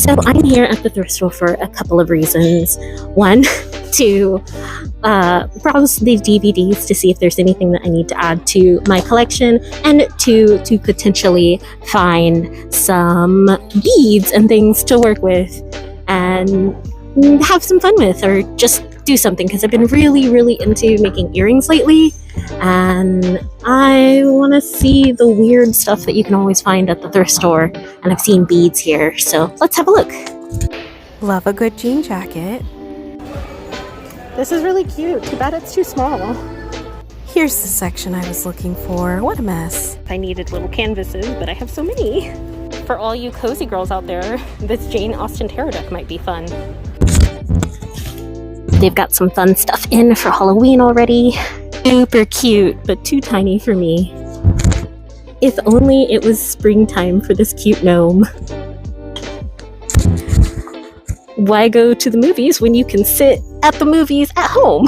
So I'm here at the thrift store for a couple of reasons. One, to browse the DVDs to see if there's anything that I need to add to my collection, and two, to potentially find some beads and things to work with and have some fun with, or just do something, because I've been really into making earrings lately, and I want to see the weird stuff that you can always find at the thrift store, and I've seen beads here, so let's have a look. Love a good jean jacket. This is really cute. Too bad it's too small. Here's the section I was looking for. What a mess. I needed little canvases, but I have so many. For all you cozy girls out there, this Jane Austen tarot deck might be fun. They've got some fun stuff in for Halloween already. Super cute, but too tiny for me. If only it was springtime for this cute gnome. Why go to the movies when you can sit at the movies at home?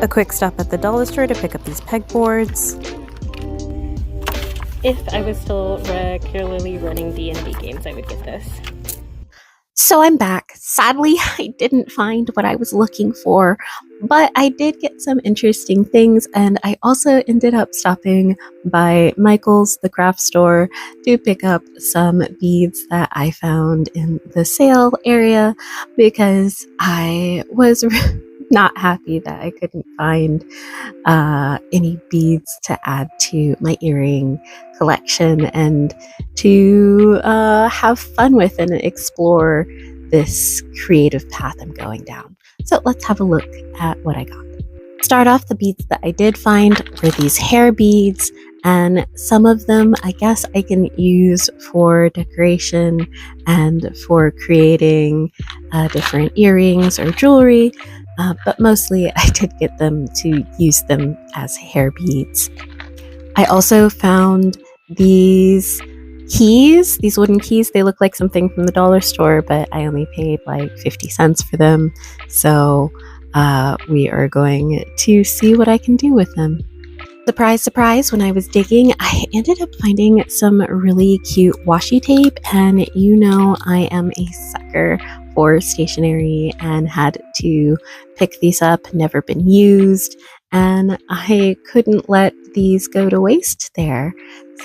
A quick stop at the dollar store to pick up these pegboards. If I was still regularly running D&D games, I would get this. So I'm back. Sadly, I didn't find what I was looking for, but I did get some interesting things, and I also ended up stopping by Michael's, the craft store, to pick up some beads that I found in the sale area, because I was not happy that I couldn't find any beads to add to my earring collection and to have fun with and explore this creative path I'm going down. So let's have a look at what I got. Start off, the beads that I did find were these hair beads, and some of them I guess I can use for decoration and for creating different earrings or jewelry. But mostly I did get them to use them as hair beads. I also found these keys, these wooden keys. They look like something from the dollar store, but I only paid like 50 cents for them. So we are going to see what I can do with them. Surprise, surprise, when I was digging, I ended up finding some really cute washi tape, and you know I am a sucker for stationery and had to pick these up, never been used, and I couldn't let these go to waste there.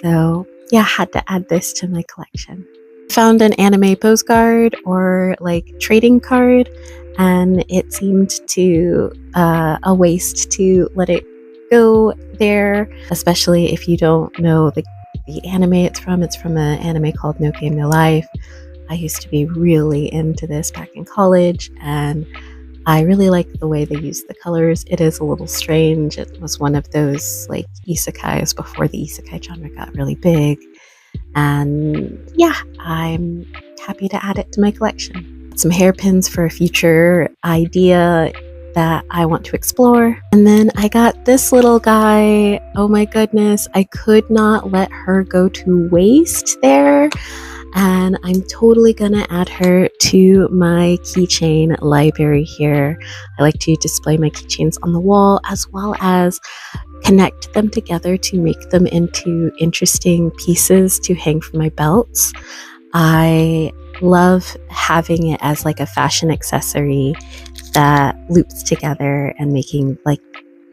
So yeah, had to add this to my collection. Found an anime postcard or like trading card, and it seemed to a waste to let it go there, especially if you don't know the anime it's from. It's from an anime called No Game No Life. I used to be really into this back in college, and I really like the way they use the colors. It is a little strange. It was one of those like isekais before the isekai genre got really big, and yeah, I'm happy to add it to my collection. Some hairpins for a future idea that I want to explore. And then I got this little guy. Oh my goodness, I could not let her go to waste there. And I'm totally gonna add her to my keychain library here. I like to display my keychains on the wall, as well as connect them together to make them into interesting pieces to hang from my belts. I love having it as like a fashion accessory that loops together and making like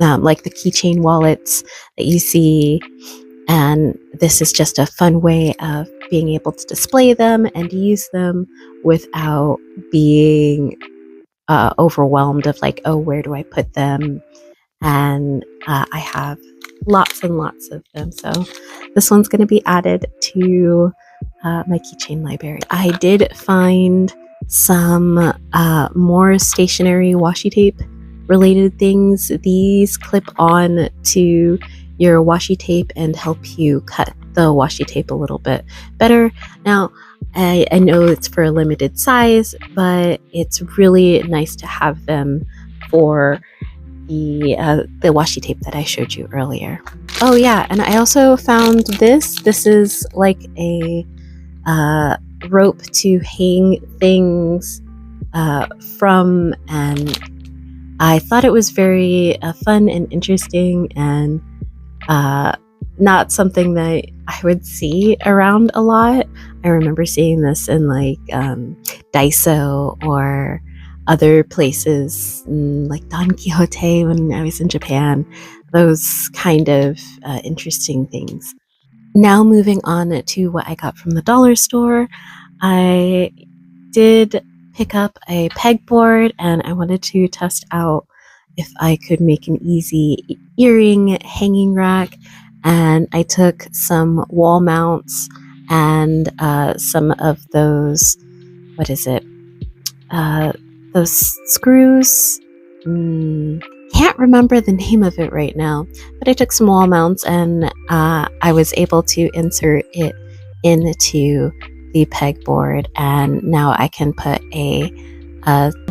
the keychain wallets that you see. And this is just a fun way of being able to display them and use them without being overwhelmed of like, oh, where do I put them? And I have lots and lots of them. So this one's going to be added to my keychain library. I did find some more stationary washi tape related things. These clip on to your washi tape and help you cut the washi tape a little bit better. Now, I know it's for a limited size, but it's really nice to have them for the washi tape that I showed you earlier. Oh yeah, and I also found this. This is like a rope to hang things from, and I thought it was very fun and interesting, and not something that I would see around a lot. I remember seeing this in like Daiso or other places like Don Quixote when I was in Japan. Those kind of interesting things. Now moving on to what I got from the dollar store, I did pick up a pegboard and I wanted to test out if I could make an easy earring hanging rack. And I took some wall mounts and some of those, what is it? Those screws. Can't remember the name of it right now, but I took some wall mounts and I was able to insert it into the pegboard, and now I can put a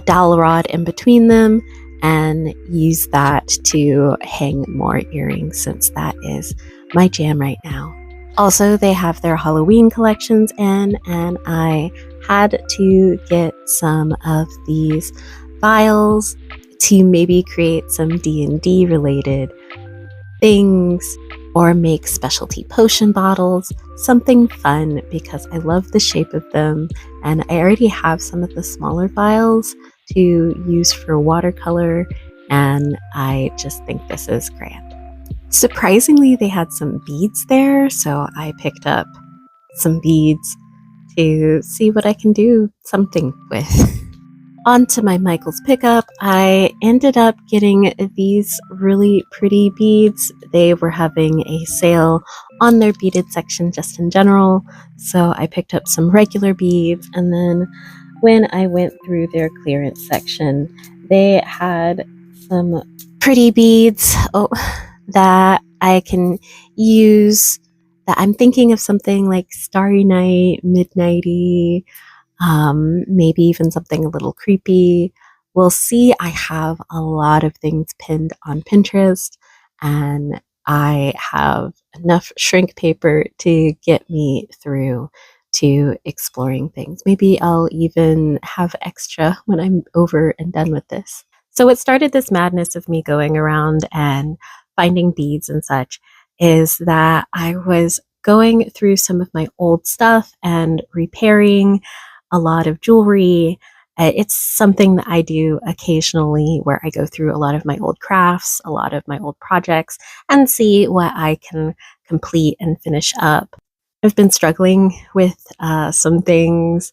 dowel rod in between them and use that to hang more earrings, since that is my jam right now. Also, they have their Halloween collections in, and I had to get some of these vials to maybe create some D&D related things or make specialty potion bottles, something fun, because I love the shape of them, and I already have some of the smaller vials to use for watercolor, and I just think this is grand. Surprisingly, they had some beads there, so I picked up some beads to see what I can do something with. On to my Michael's pickup, I ended up getting these really pretty beads. They were having a sale on their beaded section just in general, so I picked up some regular beads, and then when I went through their clearance section, they had some pretty beads that I can use, that I'm thinking of something like Starry Night, Midnighty, maybe even something a little creepy. We'll see. I have a lot of things pinned on Pinterest, and I have enough shrink paper to get me through to exploring things. Maybe I'll even have extra when I'm over and done with this. So what started this madness of me going around and finding beads and such is that I was going through some of my old stuff and repairing a lot of jewelry. It's something that I do occasionally, where I go through a lot of my old crafts, a lot of my old projects, and see what I can complete and finish up. I've been struggling with some things,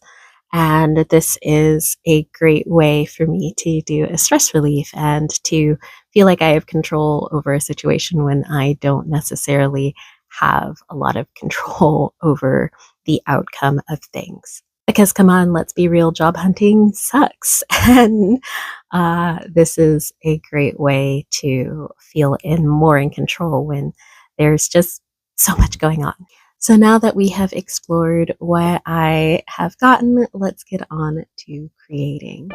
and this is a great way for me to do a stress relief and to feel like I have control over a situation when I don't necessarily have a lot of control over the outcome of things. Because come on, let's be real, job hunting sucks. And this is a great way to feel more in control when there's just so much going on. So now that we have explored what I have gotten, let's get on to creating.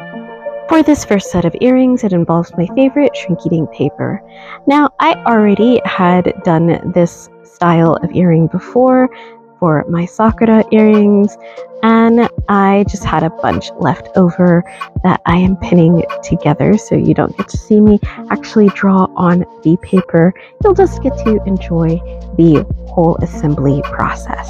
For this first set of earrings, it involves my favorite shrinky-dink paper. Now, I already had done this style of earring before for my Sakura earrings, and I just had a bunch left over that I am pinning together, so you don't get to see me actually draw on the paper. You'll just get to enjoy the whole assembly process.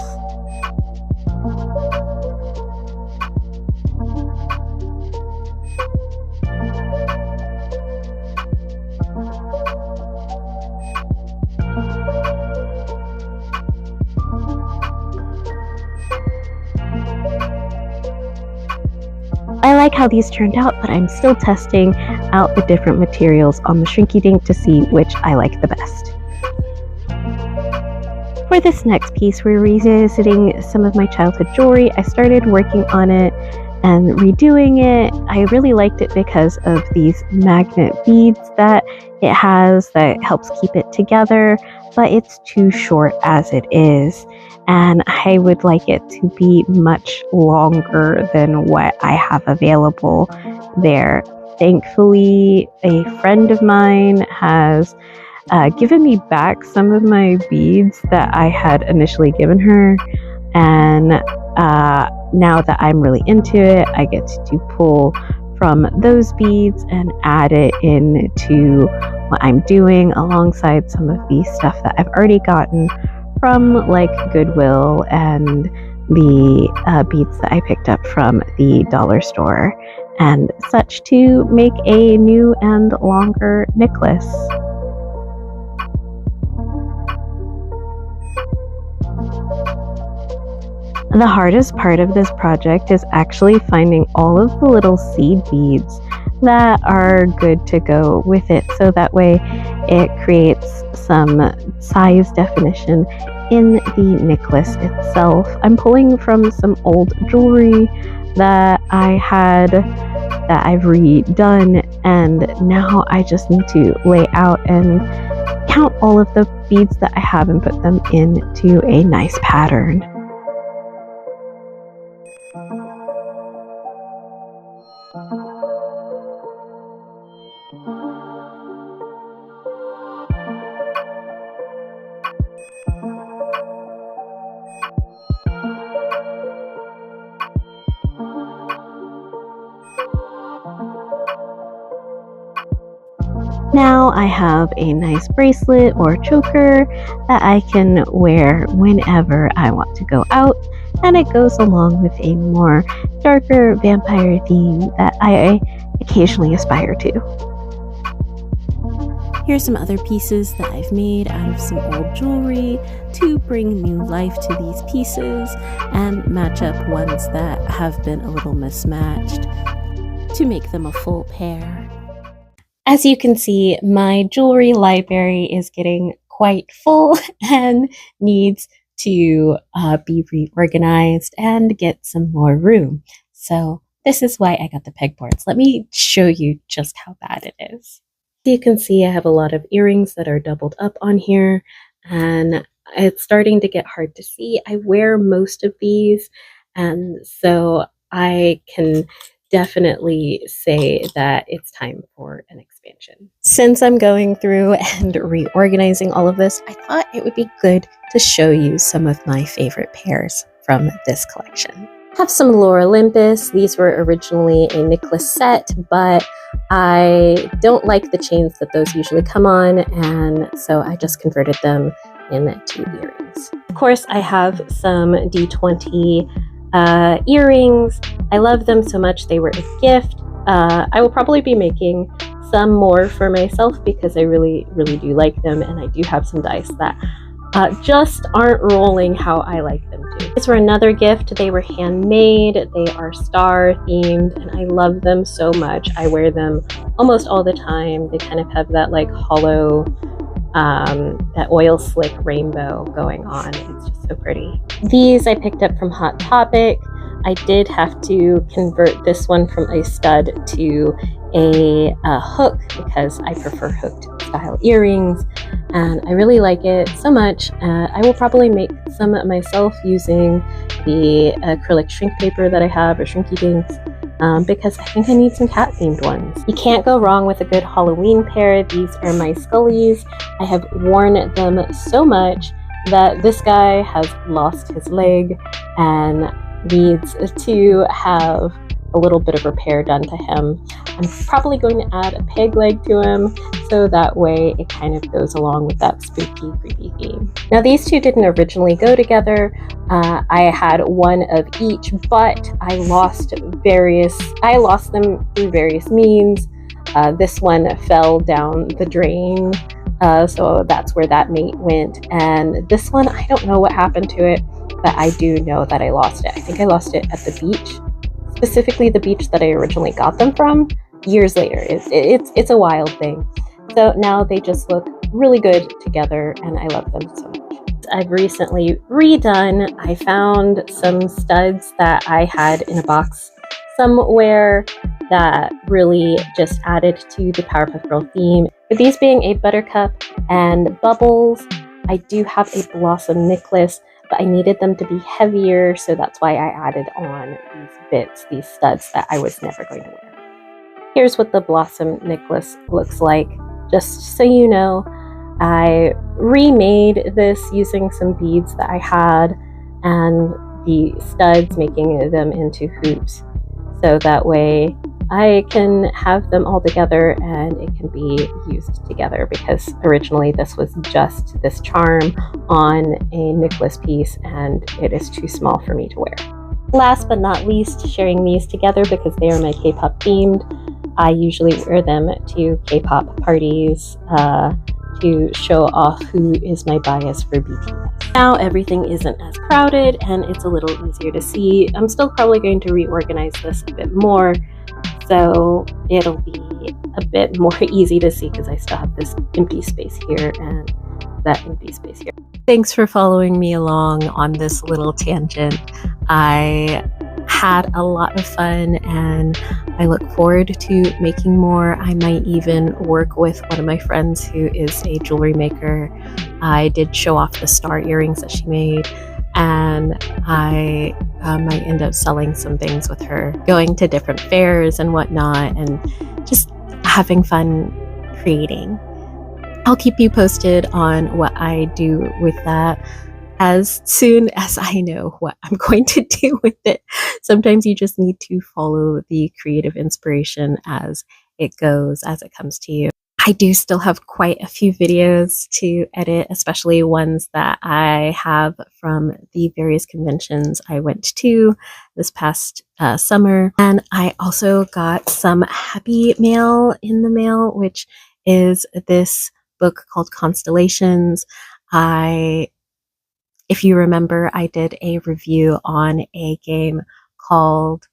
I like how these turned out, but I'm still testing out the different materials on the Shrinky Dink to see which I like the best. For this next piece, we're revisiting some of my childhood jewelry. I started working on it and redoing it. I really liked it because of these magnet beads that it has that helps keep it together, but it's too short as it is, and I would like it to be much longer than what I have available there. Thankfully, a friend of mine has given me back some of my beads that I had initially given her, and now that I'm really into it, I get to pull from those beads and add it into what I'm doing alongside some of the stuff that I've already gotten from like Goodwill and the beads that I picked up from the dollar store and such to make a new and longer necklace. The hardest part of this project is actually finding all of the little seed beads that are good to go with it, so that way it creates some size definition in the necklace itself. I'm pulling from some old jewelry that I had that I've redone, and now I just need to lay out and count all of the beads that I have and put them into a nice pattern. Now I have a nice bracelet or choker that I can wear whenever I want to go out, and it goes along with a more darker vampire theme that I occasionally aspire to. Here's some other pieces that I've made out of some old jewelry to bring new life to these pieces and match up ones that have been a little mismatched to make them a full pair. As you can see, my jewelry library is getting quite full and needs to be reorganized and get some more room. So this is why I got the pegboards. Let me show you just how bad it is. You can see I have a lot of earrings that are doubled up on here, and it's starting to get hard to see. I wear most of these, and so I can definitely say that it's time for an expansion. Since I'm going through and reorganizing all of this, I thought it would be good to show you some of my favorite pairs from this collection. I have some Lore Olympus. These were originally a necklace set, but I don't like the chains that those usually come on, and so I just converted them into earrings. Of course, I have some D20 earrings. I love them so much. They were a gift. I will probably be making some more for myself because I really do like them, and I do have some dice that just aren't rolling how I like them to. These were another gift. They were handmade. They are star themed, and I love them so much. I wear them almost all the time. They kind of have that like hollow, that oil slick rainbow going on. It's just so pretty. These I picked up from Hot Topic. I did have to convert this one from a stud to a hook because I prefer hooked style earrings, and I really like it so much. I will probably make some myself using the acrylic shrink paper that I have, or Shrinky Dinks, because I think I need some cat themed ones. You can't go wrong with a good Halloween pair. These are my Scullies. I have worn them so much that this guy has lost his leg and needs to have a little bit of repair done to him. I'm probably going to add a peg leg to him, so that way it kind of goes along with that spooky, creepy theme. Now these two didn't originally go together. I had one of each, but I lost them through various means. This one fell down the drain, so that's where that mate went. And this one, I don't know what happened to it, but I do know that I lost it. I think I lost it at the beach, specifically the beach that I originally got them from years later. It's a wild thing. So now they just look really good together, and I love them so much. I've recently redone. I found some studs that I had in a box somewhere that really just added to the Powerpuff Girl theme. With these being a buttercup and bubbles, I do have a blossom necklace, but I needed them to be heavier, so that's why I added on these bits, these studs that I was never going to wear. Here's what the blossom necklace looks like. Just so you know, I remade this using some beads that I had and the studs, making them into hoops. So that way I can have them all together and it can be used together, because originally this was just this charm on a necklace piece and it is too small for me to wear. Last but not least, sharing these together because they are my K-pop themed. I usually wear them to K-pop parties to show off who is my bias for BTS. Now everything isn't as crowded and it's a little easier to see. I'm still probably going to reorganize this a bit more, so it'll be a bit more easy to see because I still have this empty space here and that empty space here. Thanks for following me along on this little tangent. I had a lot of fun and I look forward to making more. I might even work with one of my friends who is a jewelry maker. I did show off the star earrings that she made, and I might end up selling some things with her, going to different fairs and whatnot, and just having fun creating. I'll keep you posted on what I do with that as soon as I know what I'm going to do with it. Sometimes you just need to follow the creative inspiration as it goes, as it comes to you. I do still have quite a few videos to edit, especially ones that I have from the various conventions I went to this past summer. And I also got some happy mail in the mail, which is this book called Constellations. If you remember, I did a review on a game called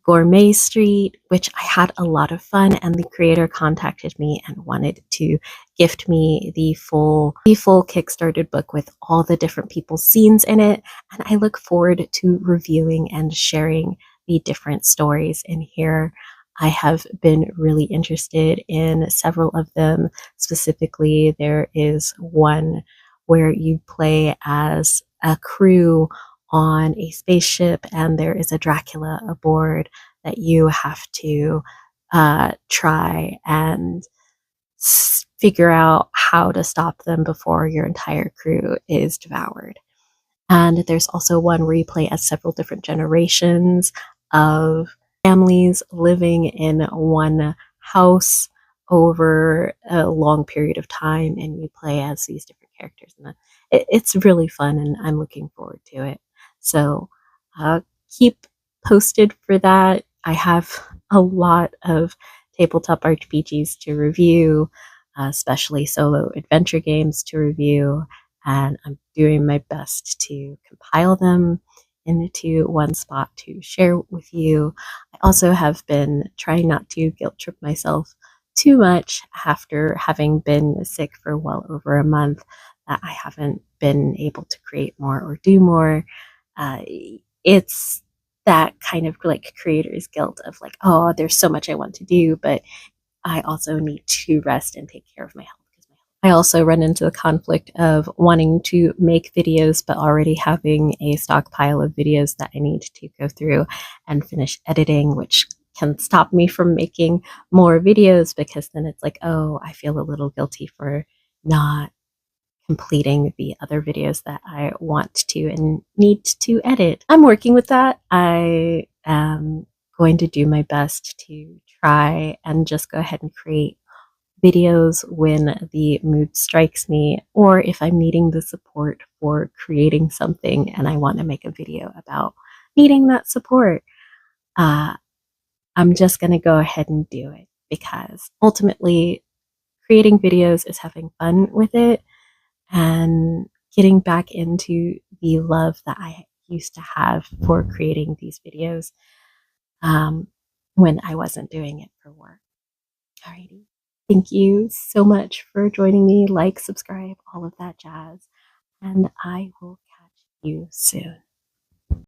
Gourmet Street, which I had a lot of fun, and the creator contacted me and wanted to gift me the full Kickstarted book with all the different people's scenes in it. And I look forward to reviewing and sharing the different stories in here. I have been really interested in several of them. Specifically, there is one where you play as a crew on a spaceship and there is a Dracula aboard that you have to try and figure out how to stop them before your entire crew is devoured. And there's also one where you play as several different generations of families living in one house over a long period of time, and you play as these different characters. And it's really fun, and I'm looking forward to it. So keep posted for that. I have a lot of tabletop RPGs to review, especially solo adventure games to review, and I'm doing my best to compile them into one spot to share with you. I also have been trying not to guilt trip myself too much after having been sick for well over a month, that I haven't been able to create more or do more. It's that kind of like creator's guilt of like, oh, there's so much I want to do, but I also need to rest and take care of my health. I also run into the conflict of wanting to make videos, but already having a stockpile of videos that I need to go through and finish editing, which can stop me from making more videos, because then it's like, oh, I feel a little guilty for not completing the other videos that I want to and need to edit. I'm working with that. I am going to do my best to try and just go ahead and create videos when the mood strikes me, or if I'm needing the support for creating something and I want to make a video about needing that support. I'm just going to go ahead and do it, because ultimately creating videos is having fun with it and getting back into the love that I used to have for creating these videos when I wasn't doing it for work. Alrighty. Thank you so much for joining me. Like, subscribe, all of that jazz. And I will catch you soon.